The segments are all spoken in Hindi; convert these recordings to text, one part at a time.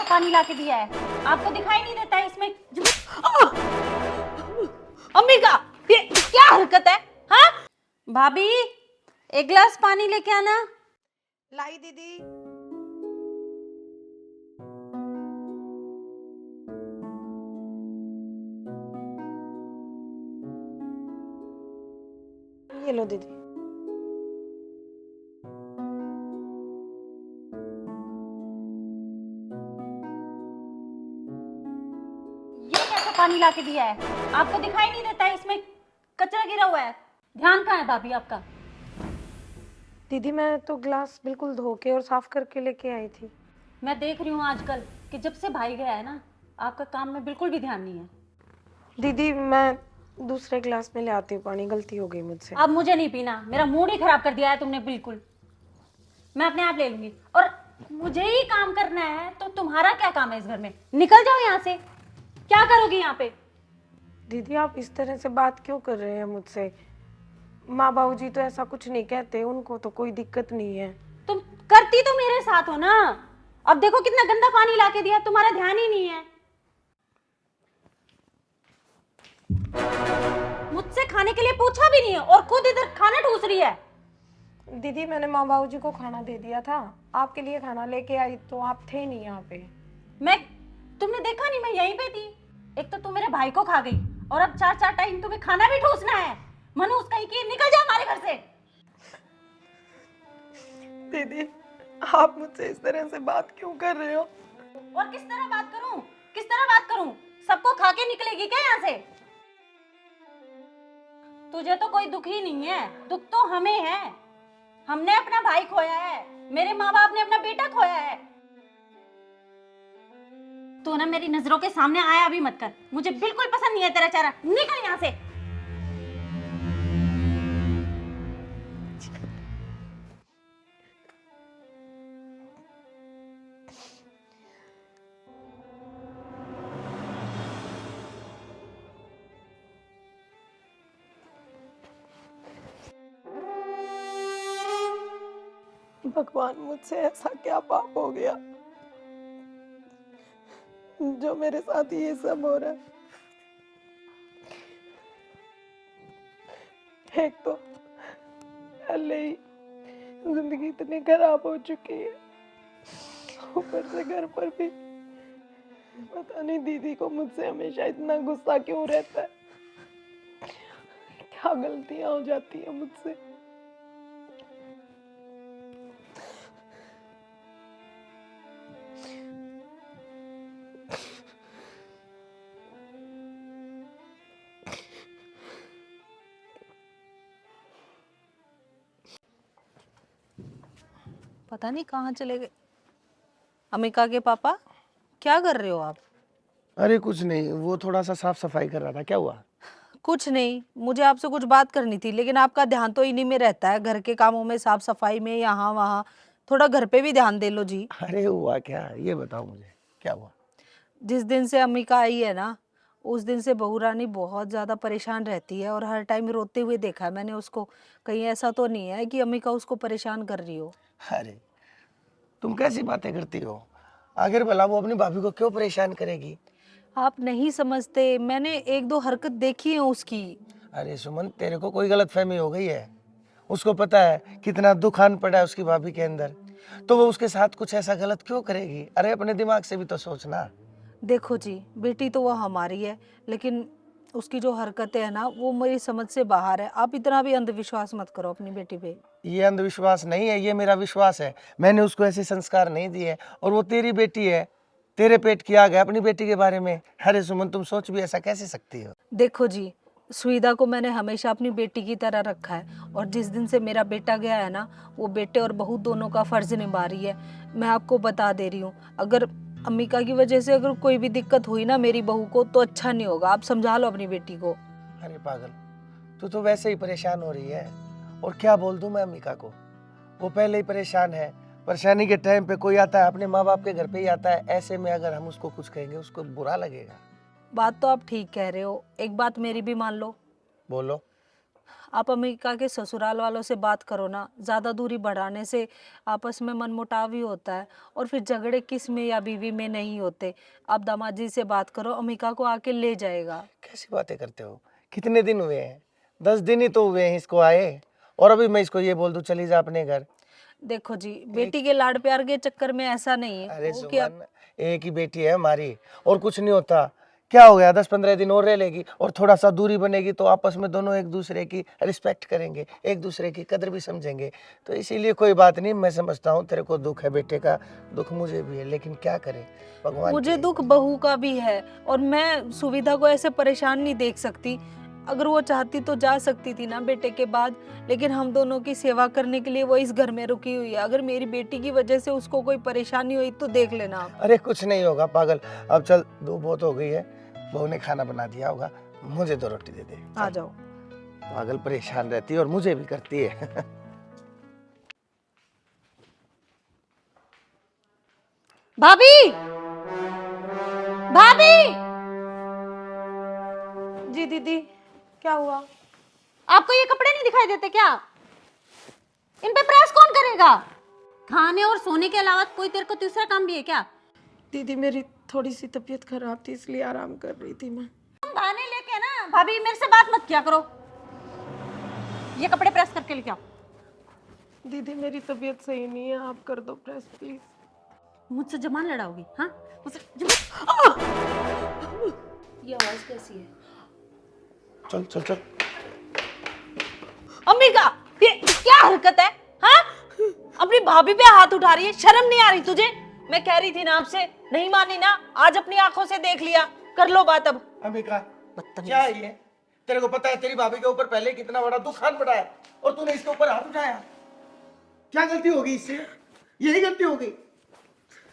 पानी लाके दिया है, आपको दिखाई नहीं देता है इसमें? अम्मिका, ये क्या हरकत है? हाँ भाभी, एक गिलास पानी लेके आना। लाई दीदी। ये लो दीदी। ये कैसा पानी लाके दिया है, आपको दिखाई नहीं देता है इसमें कचरा गिरा हुआ है? ध्यान कहाँ है भाभी आपका? दीदी मैं तो ग्लास बिल्कुल धो के और साफ करके लेके आई थी। मैं देख रही हूँ आजकल कि जब से भाई गया है ना, आपका काम में बिल्कुल भी ध्यान नहीं है। दीदी मैं दूसरे ग्लास में ले आती हूँ पानी, गलती हो गई मुझसे। अब मुझे नहीं पीना, मेरा मूड ही खराब कर दिया है तुमने बिल्कुल। मैं अपने आप ले लूंगी, और मुझे ही काम करना है तो तुम्हारा क्या काम है इस घर में? निकल जाओ यहाँ से। क्या करोगी यहाँ पे? दीदी आप इस तरह से बात क्यों कर रहे हैं मुझसे? माँ बाबूजी तो ऐसा कुछ नहीं कहते, उनको तो कोई दिक्कत नहीं है। तुम करती तो मेरे साथ हो ना। अब देखो कितना गंदा पानी लाके दिया, तुम्हारा ध्यान ही नहीं है। मुझसे खाने के लिए पूछा भी नहीं है और खुद इधर खाना ठूस रही है। दीदी मैंने माँ बाबूजी को खाना दे दिया था, आपके लिए खाना लेके आई तो आप थे नहीं यहाँ पे। तुमने देखा नहीं मैं यहीं पे थी? एक तो तुम मेरे भाई को खा गई और अब चार चार टाइम तुम्हें खाना भी ठूसना है। मनुष्य कहीं की, निकल जा हमारे घर से। दीदी आप मुझसे इस तरह से बात क्यों कर रहे हो? और किस तरह बात करूं? किस तरह बात करूं? सबको खा के निकलेगी क्या यहाँ से? तुझे तो कोई दुख ही नहीं है, दुख तो हमें है। हमने अपना भाई खोया है, मेरे माँ बाप ने अपना बेटा खोया है। तू ना मेरी नजरों के सामने आया भी मत कर, मुझे बिल्कुल पसंद नहीं है तेरा चेहरा। निकल यहाँ से। भगवान मुझसे ऐसा क्या पाप हो गया जो मेरे साथ ये सब हो रहा है? एक तो पहले ही जिंदगी इतनी खराब हो चुकी है, ऊपर से घर पर भी पता नहीं दीदी को मुझसे हमेशा इतना गुस्सा क्यों रहता है। क्या गलतियां हो जाती है मुझसे। पता नहीं कहाँ चले गए। अमिका के पापा, क्या कर रहे हो आप? अरे कुछ नहीं, वो थोड़ा सा साफ सफाई कर रहा था। क्या हुआ? कुछ नहीं, मुझे आपसे कुछ बात करनी थी, लेकिन आपका ध्यान तो इन्हीं में रहता है, घर के कामों में, साफ सफाई में, यहाँ वहाँ। थोड़ा घर पे भी ध्यान दे लो जी। अरे हुआ क्या, ये बताओ मुझे, क्या हुआ? जिस दिन से अमिका आई है ना, उस दिन से बहू रानी बहुत ज्यादा परेशान रहती है और हर टाइम रोते हुए देखा है मैंने उसको। कहीं ऐसा तो नहीं है कि अमिका उसको परेशान कर रही हो? अरे तुम कैसी बातें करती हो? आखिर भला वो अपनी भाभी को क्यों परेशान करेगी? आप नहीं समझते, मैंने एक दो हरकत देखी है उसकी। अरे सुमन, तेरे को कोई गलतफहमी हो गई है। उसको पता है कितना दुख आन पड़ा है उसकी भाभी के अंदर, तो वो उसके साथ कुछ ऐसा गलत क्यों करेगी? अरे अपने दिमाग से भी तो सोचना। देखो जी, बेटी तो वो हमारी है, लेकिन उसकी जो हरकतें है ना, वो मेरी समझ से बाहर है। आप इतना भी अंधविश्वास मत करो अपनी बेटी पे। ये अंधविश्वास नहीं है, ये मेरा विश्वास है। मैंने उसको ऐसे संस्कार नहीं दिए, और वो तेरी बेटी है, तेरे पेट की आग है अपनी बेटी के बारे में। अरे सुमन, तुम सोच भी ऐसा कैसे सकती हो? देखो जी, सुविधा को मैंने हमेशा अपनी बेटी की तरह रखा है, और जिस दिन से मेरा बेटा गया है ना, वो बेटे और बहू दोनों का फर्ज निभा रही है। मैं आपको बता दे रही हूँ, अगर अम्मिका की वजह से अगर कोई भी दिक्कत हुई ना मेरी बहू को, तो अच्छा नहीं होगा। आप समझा लो अपनी बेटी को। अरे पागल, तू तो वैसे ही परेशान हो रही है, और क्या बोल दूं मैं अम्मिका को? वो पहले ही परेशान है। परेशानी के टाइम पे कोई आता है, अपने माँ बाप के घर पे ही आता है। ऐसे में अगर हम उसको कुछ कहेंगे, उसको बुरा लगेगा। बात तो आप ठीक कह रहे हो, एक बात मेरी भी मान लो। बोलो। आप अमेरिका के ससुराल वालों से बात करो ना, ज़्यादा दूरी बढ़ाने से आपस में मनमुटाव ही होता है और फिर झगड़े किस में या बीवी में नहीं होते। आप दामाद जी से बात करो, अमेरिका को आके ले जाएगा। कैसी बातें करते हो? कितने दिन हुए हैं? 10 दिन ही तो हुए हैं इसको आए, और अभी मैं इसको ये बोल दूं चली जा अपने घर? देखो जी, बेटी के लाड प्यार के चक्कर में ऐसा नहीं है अरे वो कि सुमन, एक ही बेटी है हमारी, और कुछ नहीं होता। क्या हो गया, 10-15 दिन और रह लेगी और थोड़ा सा दूरी बनेगी तो आपस में दोनों एक दूसरे की रिस्पेक्ट करेंगे, एक दूसरे की कदर भी समझेंगे। तो इसीलिए कोई बात नहीं, मैं समझता हूँ तेरे को दुख है बेटे का, दुख मुझे भी है, लेकिन क्या करें, भगवान मुझे की- दुख बहू का भी है और मैं सुविधा को ऐसे परेशान नहीं देख सकती। अगर वो चाहती तो जा सकती थी ना बेटे के बाद, लेकिन हम दोनों की सेवा करने के लिए वो इस घर में रुकी हुई है। अगर मेरी बेटी की वजह से उसको कोई परेशानी हुई तो देख लेना आप। अरे कुछ नहीं होगा पागल, अब चल, धूप बहुत हो गई है, बहू ने खाना बना दिया होगा, मुझे तो रोटी दे दे। आ जाओ। पागल परेशान रहती है और मुझे भी करती है। भाभी, भाभी, जी दीदी, क्या हुआ? आपको ये कपड़े नहीं दिखाई देते क्या? इन पे प्रेस कौन करेगा? खाने और सोने के अलावा कोई तेरे को दूसरा काम भी है क्या? दीदी मेरी थोड़ी सी तबीयत खराब थी, इसलिए आराम कर रही थी मैं। तुम बहाने लेके ना भाभी मेरे से बात मत किया करो। ये कपड़े प्रेस करके लेके आओ। दीदी मेरी तबीयत सही नहीं है, आप कर दो प्रेस प्लीज। मुझसे जबान लड़ाओगी? हाँ, मुझसे ये आवाज कैसी है? चल चल चल। अम्बिका, ये क्या हरकत है? हाँ, अपनी भाभी पे हाथ उठा रही है, शर्म नहीं आ रही तुझे? मैं कह रही थी ना आपसे, नहीं मानी ना, आज अपनी आंखों से देख लिया, कर लो बात अब। अम्बिका, क्या है ये? तेरे को पता है तेरी भाभी के ऊपर पहले कितना बड़ा दुखान पड़ा है, और तूने इसके ऊपर हाथ उठाया? क्या गलती होगी इससे? यही गलती होगी?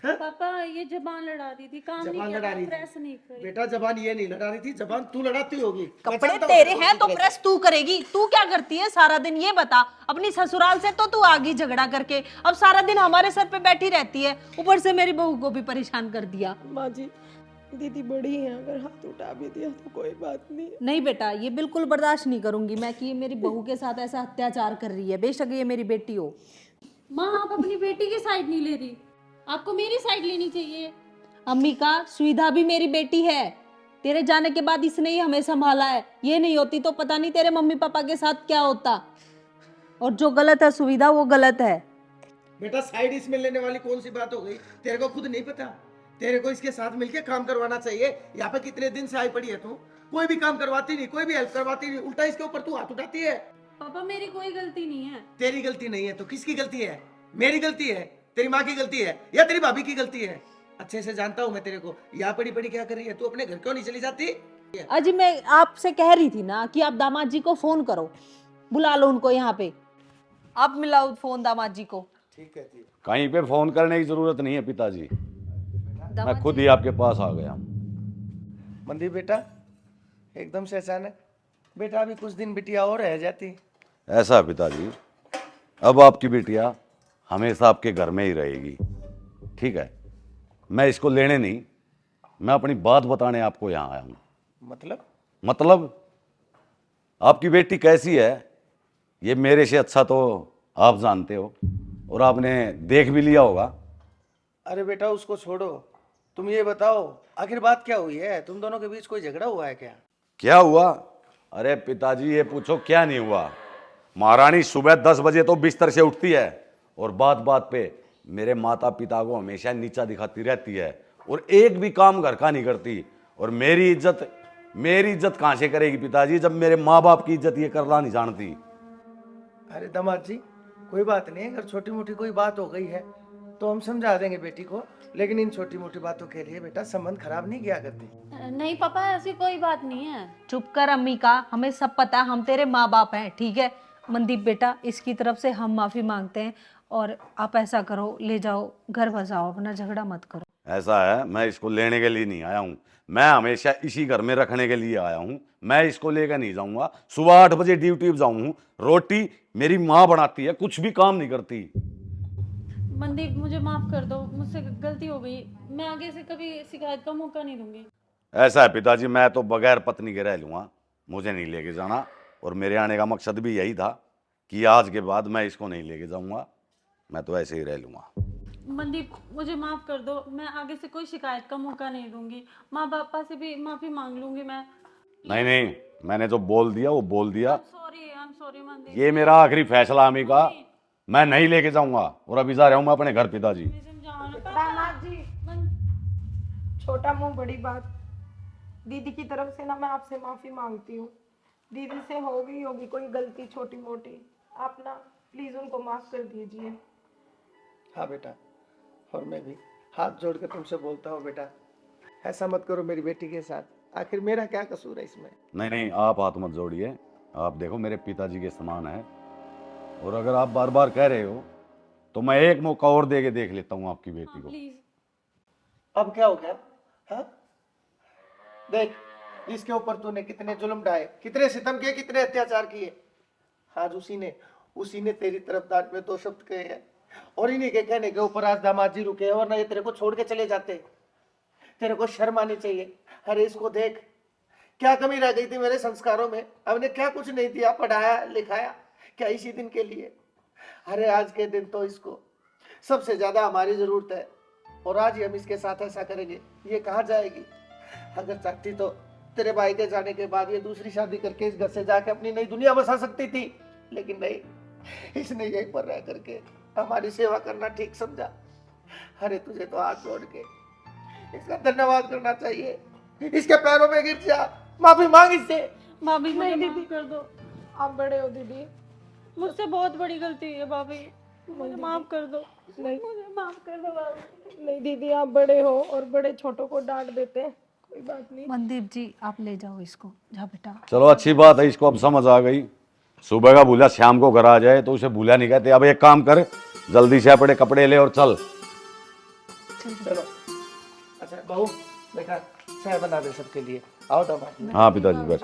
पापा ये जबान लड़ा रही थी, काम नहीं जबान किया लड़ा था, रही प्रेस थी नहीं करी। बेटा, जबान ये नहीं लड़ा रही थी, जबान तू लड़ाती होगी। मैं कपड़े जानता हूँ तेरे तेरे को हैं तो किस तरह प्रेस तू करेगी। तू क्या करती है सारा दिन ये बता? अपनी ससुराल से तो तू आ गई झगड़ा करके, अब सारा दिन हमारे सर पे बैठी रहती है, ऊपर से मेरी बहू को भी परेशान कर दिया। माँ जी, दीदी बड़ी है, अगर हाथ उठा भी दिया तो कोई बात नहीं। नहीं बेटा, ये बिल्कुल बर्दाश्त नहीं करूंगी मैं कि ये मेरी बहू के साथ ऐसा अत्याचार कर रही है, बेशक ये मेरी बेटी हो। माँ आप अपनी बेटी की साइड नहीं ले रही, आपको मेरी साइड लेनी चाहिए। अम्मी का सुविधा भी मेरी बेटी है, तेरे जाने के बाद इसने ही हमें संभाला है। ये नहीं होती तो पता नहीं तेरे मम्मी पापा के साथ क्या होता। और जो गलत है सुविधा, वो गलत है। बेटा, साइड इसमें लेने वाली कौन सी बात हो गई? तेरे को खुद नहीं पता? तेरे को इसके साथ मिलके काम करवाना चाहिए। यहाँ पे कितने दिन से आई पड़ी है तू, कोई भी काम करवाती नहीं, कोई भी हेल्प करवाती नहीं, उल्टा इसके ऊपर तू हाथ उठाती है। पापा मेरी कोई गलती नहीं है। तेरी गलती नहीं है तो किसकी गलती है? मेरी गलती है, तेरी माँ की गलती है, या तेरी भाभी की गलती है? अच्छे से जानता हूँ मैं तेरे को। यहाँ पड़ी पड़ी क्या कर रही है तू? अपने घर क्यों नहीं चली जाती? अजी मैं आपसे कह रही थी ना कि आप दामाद जी को फोन करो, बुला लो उनको यहाँ पे। आप मिलाओ फोन दामाद जी को। ठीक है जी। कहीं पे फोन करने की जरूरत नहीं है पिताजी, मैं खुद ही आपके पास आ गया। मंदिर बेटा, एकदम से अचानक? बेटा अभी कुछ दिन बिटिया और रह जाती। ऐसा है पिताजी, अब आपकी बिटिया हमेशा आपके घर में ही रहेगी, ठीक है? मैं इसको लेने नहीं, मैं अपनी बात बताने आपको यहाँ आया हूँ। मतलब आपकी बेटी कैसी है ये मेरे से अच्छा तो आप जानते हो, और आपने देख भी लिया होगा। अरे बेटा उसको छोड़ो, तुम ये बताओ आखिर बात क्या हुई है? तुम दोनों के बीच कोई झगड़ा हुआ है क्या? क्या हुआ? अरे पिताजी ये पूछो क्या नहीं हुआ। महारानी सुबह 10 बजे तो बिस्तर से उठती है और बात बात पे मेरे माता पिता को हमेशा नीचा दिखाती रहती है, और एक भी काम घर का नहीं करती। और मेरी इज्जत कहाँ से करेगी पिताजी, जब मेरे माँ बाप की इज्जत ये करना नहीं जानती। अरे दामाद जी, कोई बात नहीं, अगर छोटी मोटी कोई बात हो गई है तो हम समझा देंगे बेटी को, लेकिन इन छोटी मोटी बातों के लिए बेटा संबंध खराब नहीं किया करती। नहीं पापा ऐसी कोई बात नहीं है। चुप कर अम्मी का, हमें सब पता है, हम तेरे माँ बाप हैं, ठीक है? मनदीप बेटा, इसकी तरफ से हम माफी मांगते हैं, और आप ऐसा करो, ले जाओ घर बसाओ, अपना झगड़ा मत करो। ऐसा है, मैं इसको लेने के लिए नहीं आया हूँ, मैं हमेशा इसी घर में रखने के लिए आया हूँ। मैं इसको लेकर नहीं जाऊंगा। सुबह 8 बजे ड्यूटी पे जाऊँ, रोटी मेरी माँ बनाती है, कुछ भी काम नहीं करती। मनदीप मुझे माफ कर दो, मुझसे गलती हो गई, मैं आगे से कभी शिकायत का मौका नहीं दूंगी। ऐसा है पिताजी, मैं तो बगैर पत्नी के रह लूँगा, मुझे नहीं लेके जाना, और मेरे आने का मकसद भी यही था कि आज के बाद मैं इसको नहीं लेके जाऊंगा, मैं तो ऐसे ही रह लूँगा। मनदीप, मुझे माफ कर दो, मैं आगे से कोई शिकायत का मौका नहीं दूंगी। माँ पापा से भी माफी मांग लूंगी मैं। नहीं नहीं, मैंने जो बोल दिया वो बोल दिया। I am sorry Mandeep. ये मेरा आखिरी फैसला अम्मिका, मैं नहीं लेके जाऊंगा और अभी जा रहा हूँ मैं अपने घर पिताजी। दामाद जी, छोटा मुंह बड़ी बात। दीदी की तरफ से ना मैं आपसे माफी मांगती हूँ। दीदी से हो गई होगी कोई गलती छोटी मोटी, आप ना प्लीज उनको माफ कर दीजिए। हाँ बेटा, और मैं भी हाथ जोड़कर तुमसे बोलता हूँ बेटा, ऐसा मत करो मेरी बेटी के साथ। आखिर मेरा क्या कसूर है इसमें? नहीं नहीं, आप हाथ मत जोड़िए। आप देखो मेरे पिताजी के समान है, और अगर आप बार बार कह रहे हो तो मैं एक मौका और दे के देख लेता हूँ आपकी बेटी को। प्लीज। अब क्या हो गया? हाँ देख, इसके ऊपर तूने कितने जुल्म ढाए, कितने सितम किए, कितने अत्याचार किए। आज उसी ने तेरी तरफदार में दो शब्द कहे हैं, और इन्हीं के कहने के ऊपर आज दामाद जी रुके हैं, वरना ये तेरे को छोड़ के चले जाते। तेरे को शर्म आनी चाहिए। अरे इसको देख, क्या कमी रह गई थी मेरे संस्कारों में? हमने क्या कुछ नहीं दिया, पढ़ाया लिखाया क्या इसी दिन के लिए? अरे आज के दिन तो इसको सबसे ज्यादा हमारी जरूरत है, और आज ही हम इसके साथ ऐसा करेंगे, ये कहाँ जाएगी? अगर चाहती तो तेरे भाई के जाने के बाद ये दूसरी शादी करके इस घर से जाके अपनी नई दुनिया बसा सकती थी, लेकिन नहीं, इसने यहीं पर रह करके हमारी सेवा करना ठीक समझा। अरे तुझे तो हाथ जोड़ के इसका धन्यवाद करना चाहिए, इसके पैरों में गिर जा, माफी मांग इससे। भाभी मुझे माफ कर दो, आप बड़े हो दीदी। मुझसे बहुत बड़ी गलती है भाभी, मुझे माफ कर दो। नहीं मुझे माफ कर दो भाभी। नहीं दीदी, आप बड़े हो और बड़े छोटों को डांट देते हैं, कोई बात नहीं। मनदीप जी आप ले जाओ इसको, जा बेटा। चलो अच्छी बात है, इसको अब समझ आ गई। सुबह का भूला शाम को घर आ जाए तो उसे भूला नहीं कहते। अब एक काम कर, जल्दी से अपने कपड़े ले और चल। चलो। अच्छा बहू, बेटा चाय बना दे सबके लिए। आओ दामाद। हाँ पिताजी बैठ।